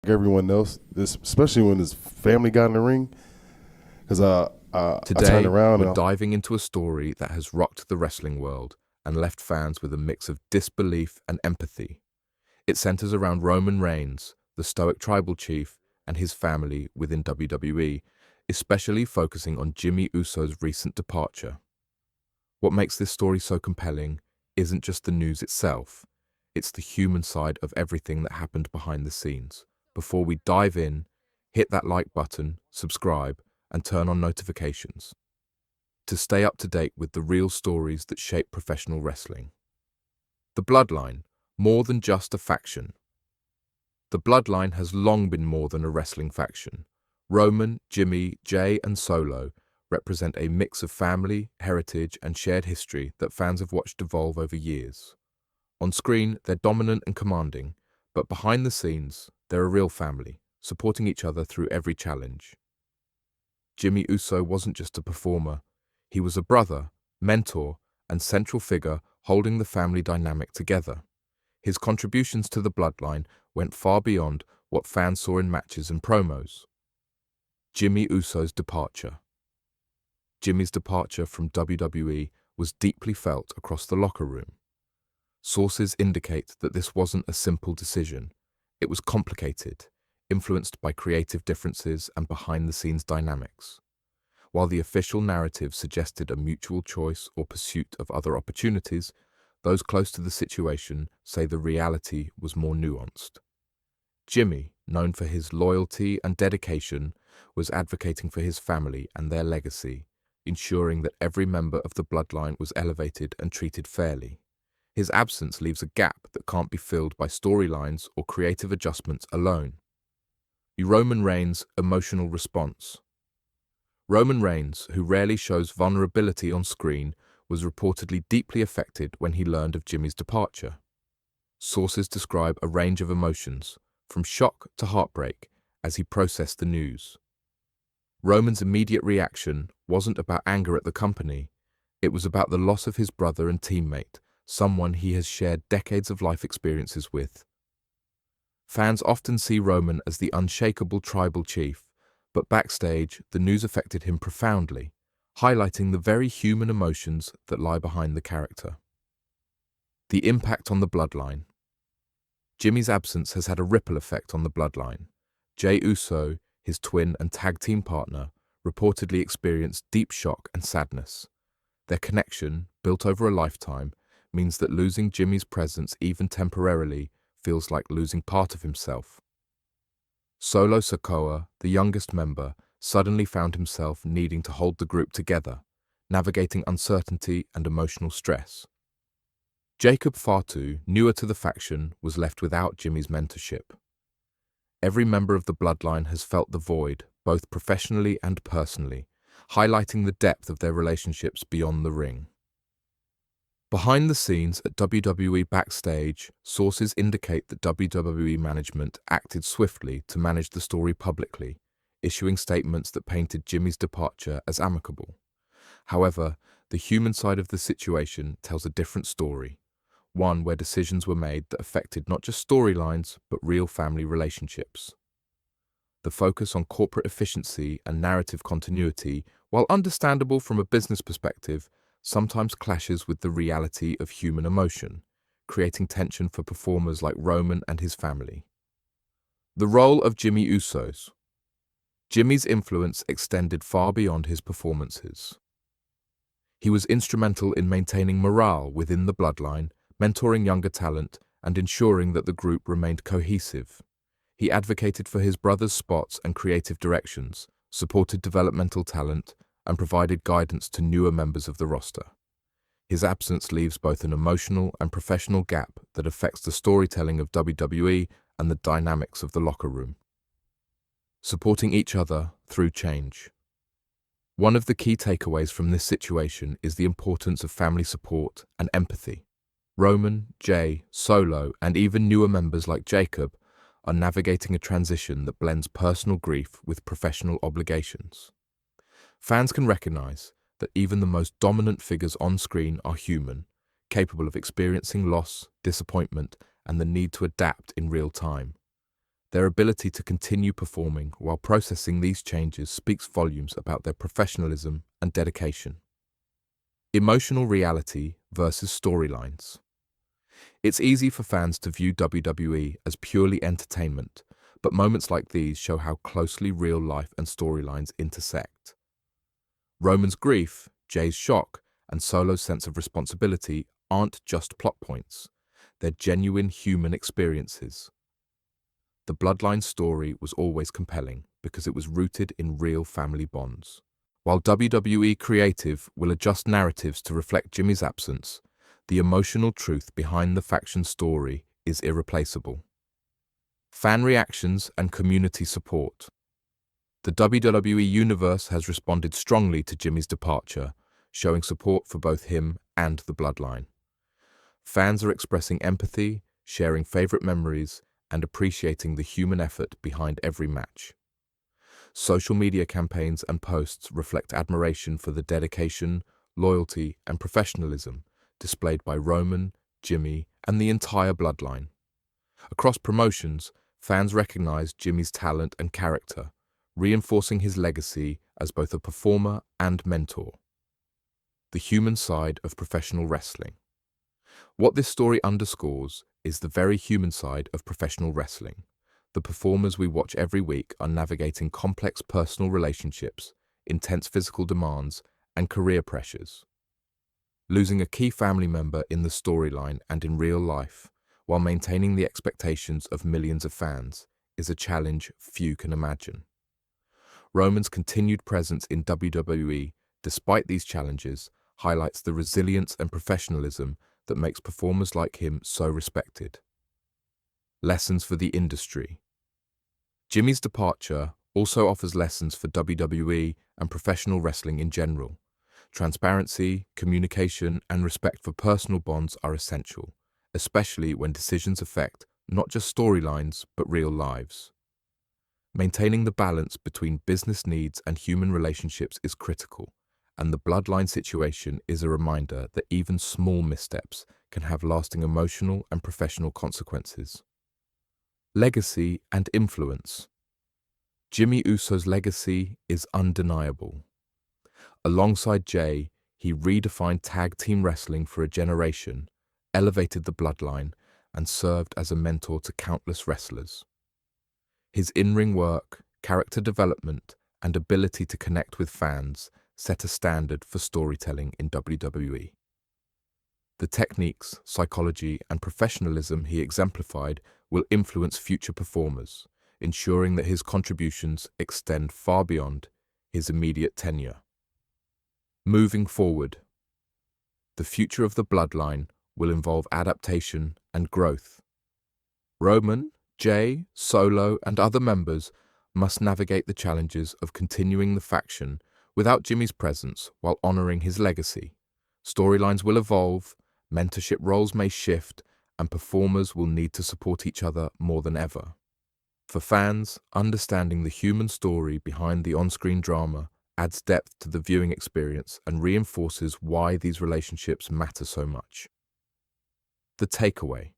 everyone else, especially when his family got in the ring. Because I turned Today, around we're and diving into a story that has rocked the wrestling world and left fans with a mix of disbelief and empathy. It centers around Roman Reigns, the stoic tribal chief, and his family within WWE, especially focusing on Jimmy Uso's recent departure. What makes this story so compelling isn't just the news itself, it's the human side of everything that happened behind the scenes. Before we dive in, hit that like button, subscribe, and turn on notifications to stay up to date with the real stories that shape professional wrestling. The Bloodline, more than just a faction. The Bloodline has long been more than a wrestling faction. Roman, Jimmy, Jay, and Solo represent a mix of family, heritage, and shared history that fans have watched evolve over years. On screen, they're dominant and commanding, but behind the scenes, they're a real family, supporting each other through every challenge. Jimmy Uso wasn't just a performer, he was a brother, mentor, and central figure holding the family dynamic together. His contributions to the Bloodline went far beyond what fans saw in matches and promos. Jimmy Uso's departure. Jimmy's departure from WWE was deeply felt across the locker room. Sources indicate that this wasn't a simple decision. It was complicated, influenced by creative differences and behind-the-scenes dynamics. While the official narrative suggested a mutual choice or pursuit of other opportunities, those close to the situation say the reality was more nuanced. Jimmy, known for his loyalty and dedication, was advocating for his family and their legacy, ensuring that every member of the bloodline was elevated and treated fairly. His absence leaves a gap that can't be filled by storylines or creative adjustments alone. Roman Reigns' emotional response. Roman Reigns, who rarely shows vulnerability on screen, was reportedly deeply affected when he learned of Jimmy's departure. Sources describe a range of emotions, from shock to heartbreak, as he processed the news. Roman's immediate reaction wasn't about anger at the company. It was about the loss of his brother and teammate, someone he has shared decades of life experiences with. Fans often see Roman as the unshakable tribal chief, but backstage, the news affected him profoundly, highlighting the very human emotions that lie behind the character. The impact on the bloodline. Jimmy's absence has had a ripple effect on the bloodline. Jey Uso, his twin and tag team partner, reportedly experienced deep shock and sadness. Their connection, built over a lifetime, means that losing Jimmy's presence even temporarily feels like losing part of himself. Solo Sikoa, the youngest member, suddenly found himself needing to hold the group together, navigating uncertainty and emotional stress. Jacob Fatu, newer to the faction, was left without Jimmy's mentorship. Every member of the bloodline has felt the void, both professionally and personally, highlighting the depth of their relationships beyond the ring. Behind the scenes at WWE backstage, sources indicate that WWE management acted swiftly to manage the story publicly, issuing statements that painted Jimmy's departure as amicable. However, the human side of the situation tells a different story, one where decisions were made that affected not just storylines, but real family relationships. The focus on corporate efficiency and narrative continuity, while understandable from a business perspective, sometimes clashes with the reality of human emotion, creating tension for performers like Roman and his family. The role of Jimmy Uso's. Jimmy's influence extended far beyond his performances. He was instrumental in maintaining morale within the bloodline, mentoring younger talent, and ensuring that the group remained cohesive. He advocated for his brother's spots and creative directions, supported developmental talent, and provided guidance to newer members of the roster. His absence leaves both an emotional and professional gap that affects the storytelling of WWE and the dynamics of the locker room. Supporting each other through change. One of the key takeaways from this situation is the importance of family support and empathy. Roman, Jay, Solo, and even newer members like Jacob are navigating a transition that blends personal grief with professional obligations. Fans can recognize that even the most dominant figures on screen are human, capable of experiencing loss, disappointment, and the need to adapt in real time. Their ability to continue performing while processing these changes speaks volumes about their professionalism and dedication. Emotional reality versus storylines. It's easy for fans to view WWE as purely entertainment, but moments like these show how closely real life and storylines intersect. Roman's grief, Jay's shock, and Solo's sense of responsibility aren't just plot points. They're genuine human experiences. The Bloodline story was always compelling because it was rooted in real family bonds. While WWE Creative will adjust narratives to reflect Jimmy's absence, the emotional truth behind the faction story is irreplaceable. Fan reactions and community support. The WWE Universe has responded strongly to Jimmy's departure, showing support for both him and the Bloodline. Fans are expressing empathy, sharing favorite memories, and appreciating the human effort behind every match. Social media campaigns and posts reflect admiration for the dedication, loyalty, and professionalism displayed by Roman, Jimmy, and the entire Bloodline. Across promotions, fans recognize Jimmy's talent and character, reinforcing his legacy as both a performer and mentor. The human side of professional wrestling. What this story underscores is the very human side of professional wrestling. The performers we watch every week are navigating complex personal relationships, intense physical demands, and career pressures. Losing a key family member in the storyline and in real life, while maintaining the expectations of millions of fans, is a challenge few can imagine. Roman's continued presence in WWE, despite these challenges, highlights the resilience and professionalism that makes performers like him so respected. Lessons for the industry. Jimmy's departure also offers lessons for WWE and professional wrestling in general. Transparency, communication, and respect for personal bonds are essential, especially when decisions affect not just storylines but real lives. Maintaining the balance between business needs and human relationships is critical, and the Bloodline situation is a reminder that even small missteps can have lasting emotional and professional consequences. Legacy and influence. Jimmy Uso's legacy is undeniable. Alongside Jay, he redefined tag team wrestling for a generation, elevated the Bloodline, and served as a mentor to countless wrestlers. His in-ring work, character development, and ability to connect with fans set a standard for storytelling in WWE. The techniques, psychology, and professionalism he exemplified will influence future performers, ensuring that his contributions extend far beyond his immediate tenure. Moving forward, the future of the Bloodline will involve adaptation and growth. Roman, Jay, Solo, and other members must navigate the challenges of continuing the faction without Jimmy's presence while honoring his legacy. Storylines will evolve, mentorship roles may shift, and performers will need to support each other more than ever. For fans, understanding the human story behind the on-screen drama adds depth to the viewing experience and reinforces why these relationships matter so much. The takeaway.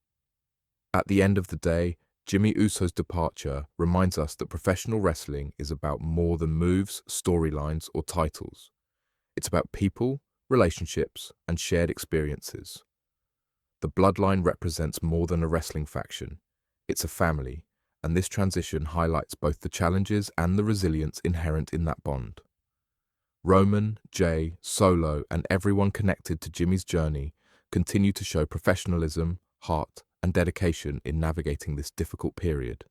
At the end of the day, Jimmy Uso's departure reminds us that professional wrestling is about more than moves, storylines, or titles. It's about people, relationships, and shared experiences. The Bloodline represents more than a wrestling faction. It's a family, and this transition highlights both the challenges and the resilience inherent in that bond. Roman, Jay, Solo, and everyone connected to Jimmy's journey continue to show professionalism, heart, and dedication in navigating this difficult period.